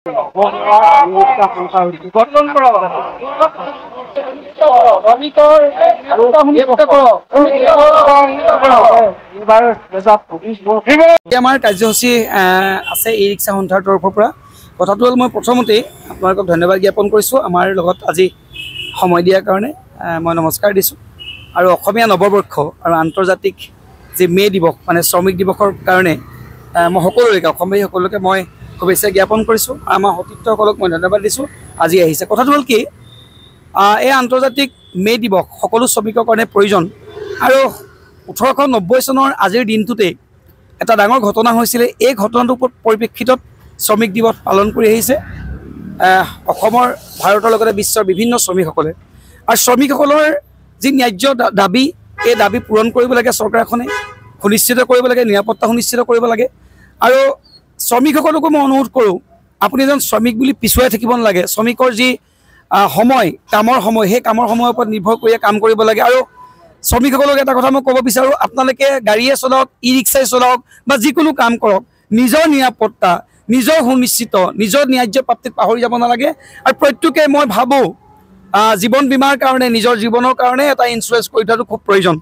আমাৰ কাৰ্যসূচী আছে ই ৰিক্সা সন্থাৰ তৰফৰ পৰা। কথাটো হ'ল মই প্ৰথমতেই আপোনালোকক ধন্যবাদ জ্ঞাপন কৰিছোঁ আমাৰ লগত আজি সময় দিয়াৰ কাৰণে। মই নমস্কাৰ দিছোঁ আৰু অসমীয়া নৱবৰ্ষ আৰু আন্তৰ্জাতিক যি মে' দিৱস মানে শ্ৰমিক দিৱসৰ কাৰণে মই সকলোকে অসমবাসী সকলোকে মই শুভেচ্ছা জ্ঞাপন কৰিছোঁ। আমাৰ সতীৰ্থসকলক মই ধন্যবাদ দিছোঁ আজি আহিছে। কথাটো হ'ল কি, এই আন্তৰ্জাতিক মে' দিৱস সকলো শ্ৰমিকৰ কাৰণে প্ৰয়োজন আৰু 1890 চনৰ আজিৰ দিনটোতেই এটা ডাঙৰ ঘটনা হৈছিলে। এই ঘটনাটোৰ পৰিপ্ৰেক্ষিতত শ্ৰমিক দিৱস পালন কৰি আহিছে অসমৰ ভাৰতৰ লগতে বিশ্বৰ বিভিন্ন শ্ৰমিকসকলে। আৰু শ্ৰমিকসকলৰ যি ন্যায্য দাবী, এই দাবী পূৰণ কৰিব লাগে চৰকাৰখনে, সুনিশ্চিত কৰিব লাগে, নিৰাপত্তা সুনিশ্চিত কৰিব লাগে। আৰু শ্ৰমিকসকলকো মই অনুৰোধ কৰোঁ, আপুনি এজন শ্ৰমিক বুলি পিছুৱাই থাকিব নালাগে। শ্ৰমিকৰ যি সময়, কামৰ সময়, সেই কামৰ সময়ৰ ওপৰত নিৰ্ভৰ কৰিয়ে কাম কৰিব লাগে। আৰু শ্ৰমিকসকলক এটা কথা মই ক'ব বিচাৰোঁ, আপোনালোকে গাড়ীয়ে চলাওক, ই ৰিক্সাই চলাওক বা যিকোনো কাম কৰক, নিজৰ নিৰাপত্তা, নিজৰ সুনিশ্চিত, নিজৰ ন্যায্য প্ৰাপ্তিত পাহৰি যাব নালাগে। আৰু প্ৰত্যেকে মই ভাবোঁ জীৱন বীমাৰ কাৰণে, নিজৰ জীৱনৰ কাৰণে এটা ইঞ্চুৰেঞ্চ কৰি থোৱাটো খুব প্ৰয়োজন।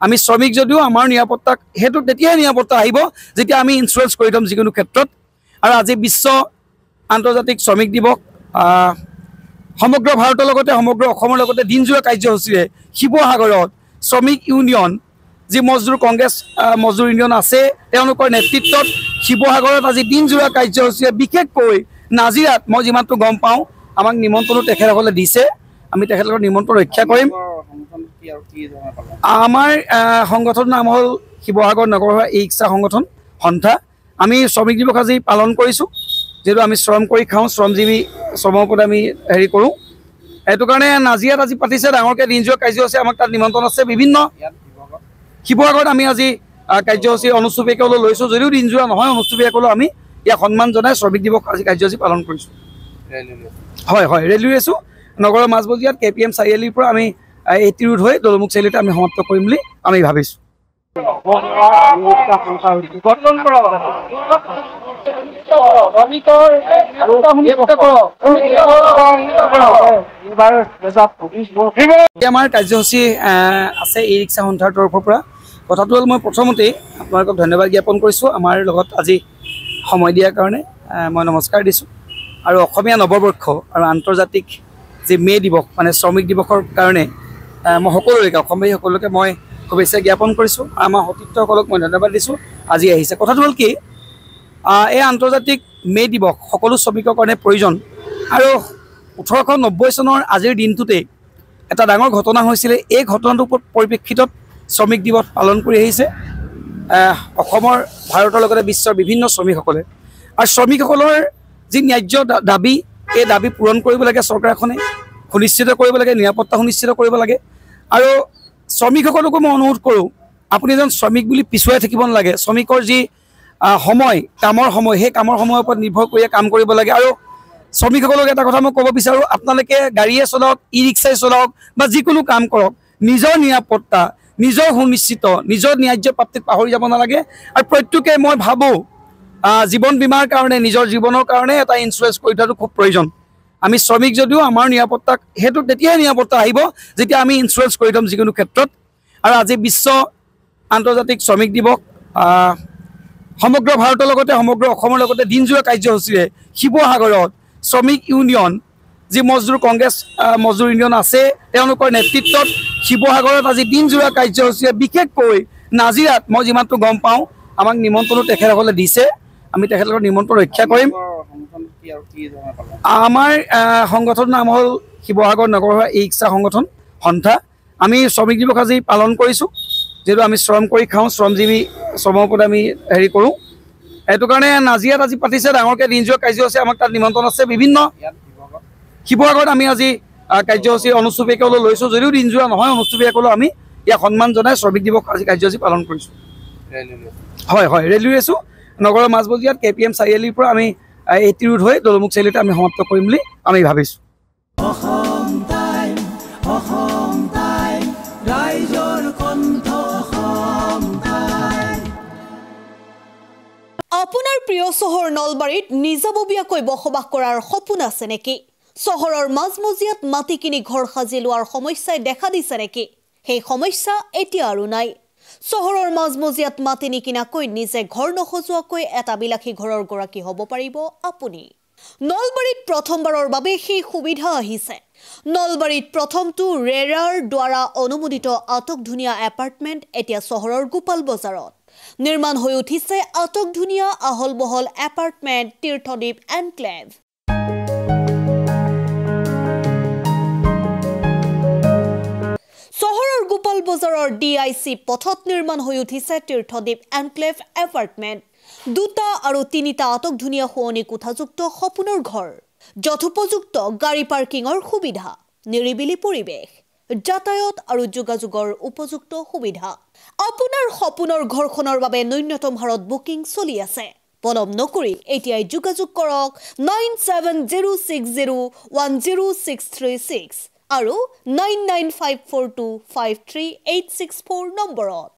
আমি শ্ৰমিক যদিও আমাৰ নিৰাপত্তাক সেইটো তেতিয়াই নিৰাপত্তা আহিব যেতিয়া আমি ইঞ্চুৰেঞ্চ কৰি থ'ম যিকোনো ক্ষেত্ৰত। আৰু আজি বিশ্ব আন্তৰ্জাতিক শ্ৰমিক দিৱস সমগ্ৰ ভাৰতৰ লগতে সমগ্ৰ অসমৰ লগতে দিনজোৰা কাৰ্যসূচীৰে শিৱসাগৰত শ্ৰমিক ইউনিয়ন, যি মজদুৰ কংগ্ৰেছ মজদুৰ ইউনিয়ন আছে, তেওঁলোকৰ নেতৃত্বত শিৱসাগৰত আজি দিনজোৰা কাৰ্যসূচীৰে বিশেষকৈ নাজিৰাত মই যিমানটো গম পাওঁ আমাক নিমন্ত্ৰণো তেখেতসকলে দিছে। আমি তেখেতলোকৰ নিমন্ত্ৰণ ৰক্ষা কৰিম। আমাৰ সংগঠনৰ নাম হ'ল শিৱসাগৰ নগৰসভা ই ৰিক্সা সংগঠন সন্থা। আমি শ্ৰমিক দিৱস আজি পালন কৰিছোঁ, যিহেতু আমি শ্ৰম কৰি খাওঁ, শ্ৰমজীৱী শ্ৰমৰ ওপৰত আমি হেৰি কৰোঁ। সেইটো কাৰণে নাজিৰাত আজি পাতিছে ডাঙৰকৈ দিনজোৰা কাৰ্যসূচী, আমাক তাত নিমন্ত্ৰণ আছে। বিভিন্ন শিৱসাগৰত আমি আজি কাৰ্যসূচী অনুষ্ঠুপীয়াকৈ লৈছোঁ, যদিও দিনজোৰা নহয়, অনুষ্ঠুপীয়াকৈ আমি ইয়াক সন্মান জনাই শ্ৰমিক দিৱস আজি কাৰ্যসূচী পালন কৰিছোঁ। হয় হয়, ৰেলী লৈছোঁ নগৰৰ মাজমজিয়াত KPM চাৰিআলিৰ পৰা আমি 80 ৰোড হৈ দলমুখ চাৰিআলিতে আমি সমাপ্ত কৰিম বুলি আমি ভাবিছোঁ। আমাৰ কাৰ্যসূচী আছে ই ৰিক্সা সন্থাৰ তৰফৰ পৰা। কথাটো হ'ল মই প্ৰথমতেই আপোনালোকক ধন্যবাদ জ্ঞাপন কৰিছোঁ আমাৰ লগত আজি সময় দিয়াৰ কাৰণে। মই নমস্কাৰ দিছোঁ আৰু অসমীয়া নৱবৰ্ষ আৰু আন্তৰ্জাতিক যি মে' দিৱস মানে শ্ৰমিক দিৱসৰ কাৰণে মই সকলোকে অসমবাসী সকলোকে মই শুভেচ্ছা জ্ঞাপন কৰিছোঁ। আমাৰ সতীৰ্থসকলক মই ধন্যবাদ দিছোঁ আজি আহিছে। কথাটো হ'ল কি, এই আন্তৰ্জাতিক মে' দিৱস সকলো শ্ৰমিকৰ কাৰণে প্ৰয়োজন আৰু 1890 চনৰ আজিৰ দিনটোতেই এটা ডাঙৰ ঘটনা হৈছিলে। এই ঘটনাটোৰ পৰিপ্ৰেক্ষিতত শ্ৰমিক দিৱস পালন কৰি আহিছে অসমৰ ভাৰতৰ লগতে বিশ্বৰ বিভিন্ন শ্ৰমিকসকলে। আৰু শ্ৰমিকসকলৰ যি ন্যায্য দাবী, এই দাবী পূৰণ কৰিব লাগে চৰকাৰখনে, সুনিশ্চিত কৰিব লাগে, নিৰাপত্তা সুনিশ্চিত কৰিব লাগে। আৰু শ্ৰমিকসকলকো মই অনুৰোধ কৰোঁ, আপুনি এজন শ্ৰমিক বুলি পিছুৱাই থাকিব নালাগে। শ্ৰমিকৰ যি সময়, কামৰ সময়, সেই কামৰ সময়ৰ ওপৰত নিৰ্ভৰ কৰিয়ে কাম কৰিব লাগে। আৰু শ্ৰমিকসকলক এটা কথা মই ক'ব বিচাৰোঁ, আপোনালোকে গাড়ীয়ে চলাওক, ই ৰিক্সাই চলাওক বা যিকোনো কাম কৰক, নিজৰ নিৰাপত্তা, নিজৰ সুনিশ্চিত, নিজৰ ন্যায্য প্ৰাপ্তিত পাহৰি যাব নালাগে। আৰু প্ৰত্যেকে মই ভাবোঁ জীৱন বীমাৰ কাৰণে, নিজৰ জীৱনৰ কাৰণে এটা ইঞ্চুৰেঞ্চ কৰি থোৱাটো খুব প্ৰয়োজন। আমি শ্ৰমিক যদিও আমাৰ নিৰাপত্তাক সেইটো তেতিয়াই নিৰাপত্তা আহিব যেতিয়া আমি ইঞ্চুৰেঞ্চ কৰি থ'ম যিকোনো ক্ষেত্ৰত। আৰু আজি বিশ্ব আন্তৰ্জাতিক শ্ৰমিক দিৱস সমগ্ৰ ভাৰতৰ লগতে সমগ্ৰ অসমৰ লগতে দিনজোৰা কাৰ্যসূচীৰে শিৱসাগৰত শ্ৰমিক ইউনিয়ন, যি মজদুৰ কংগ্ৰেছ মজদুৰ ইউনিয়ন আছে, তেওঁলোকৰ নেতৃত্বত শিৱসাগৰত আজি দিনজোৰা কাৰ্যসূচীৰে বিশেষকৈ নাজিৰাত মই যিমানটো গম পাওঁ আমাক নিমন্ত্ৰণো তেখেতসকলে দিছে। আমি তেখেতলোকৰ নিমন্ত্ৰণ ৰক্ষা কৰিম। আমাৰ সংগঠনৰ নাম হ'ল শিৱসাগৰ নগৰসভা ই ৰিক্সা সংগঠন সন্থা। আমি শ্ৰমিক দিৱস আজি পালন কৰিছোঁ, যিহেতু আমি শ্ৰম কৰি খাওঁ, শ্ৰমজীৱী শ্ৰমৰ ওপৰত আমি হেৰি কৰোঁ। সেইটো কাৰণে নাজিৰাত আজি পাতিছে ডাঙৰকৈ দিনজোৰা কাৰ্যসূচী, আমাক তাত নিমন্ত্ৰণ আছে। বিভিন্ন শিৱসাগৰত আমি আজি কাৰ্যসূচী অনুষ্ঠুপীয়াকৈ লৈছোঁ, যদিও দিনজোৰা নহয়, অনুষ্ঠুপীয়াকৈ আমি ইয়াক সন্মান জনাই শ্ৰমিক দিৱস আজি কাৰ্যসূচী পালন কৰিছোঁ। হয় হয়, ৰেলী লৈছোঁ নগৰৰ মাজমজিয়াত KPM চাৰিআলিৰ পৰা আমি 80 ৰোড হৈ দলমুখ চাৰিআলিতে আমি সমাপ্ত কৰিম বুলি আমি ভাবিছোঁ। আপোনাৰ প্ৰিয় চহৰ নলবাৰীত নিজাববীয়াকৈ বসবাস কৰাৰ সপোন আছে নেকি? চহৰৰ মাজমজিয়াত মাটি কিনি ঘৰ সাজি লোৱাৰ সমস্যাই দেখা দিছে নেকি? সেই সমস্যা এতিয়া আৰু নাই। চহৰৰ মাজমজিয়াত মাটি নিকিনাকৈ নিজে ঘৰ নসজোৱাকৈ এটা বিলাসী ঘৰৰ গৰাকী হ'ব পাৰিব আপুনি। নলবাৰীত প্ৰথমবাৰৰ বাবে সেই সুবিধা আহিছে। নলবাৰীত প্ৰথমটো ৰেৰাৰ দ্বাৰা অনুমোদিত আটকধুনীয়া এপাৰ্টমেণ্ট এতিয়া চহৰৰ গোপাল বজাৰত নিৰ্মাণ হৈ উঠিছে। আটকধুনীয়া আহল বহল এপাৰ্টমেণ্ট তীৰ্থদ্বীপ এনক্লেভ। চহৰৰ গোপাল বজাৰৰ DIC পথত নিৰ্মাণ হৈ উঠিছে তীৰ্থদ্বীপ এনক্লেভ এপাৰ্টমেণ্ট। 2টা আৰু 3টা আটকধুনীয়া শুৱনি কোঠাযুক্ত সপোনৰ ঘৰ, যথোপযুক্ত গাড়ী পাৰ্কিঙৰ সুবিধা, নিৰিবিলি পৰিৱেশ, যাতায়াত আৰু যোগাযোগৰ উপযুক্ত সুবিধা। আপোনাৰ সপোনৰ ঘৰখনৰ বাবে ন্যূনতম হাৰত বুকিং চলি আছে। পলম নকৰি এতিয়াই যোগাযোগ কৰক 9706010636 আৰু 9954253864 নম্বৰত।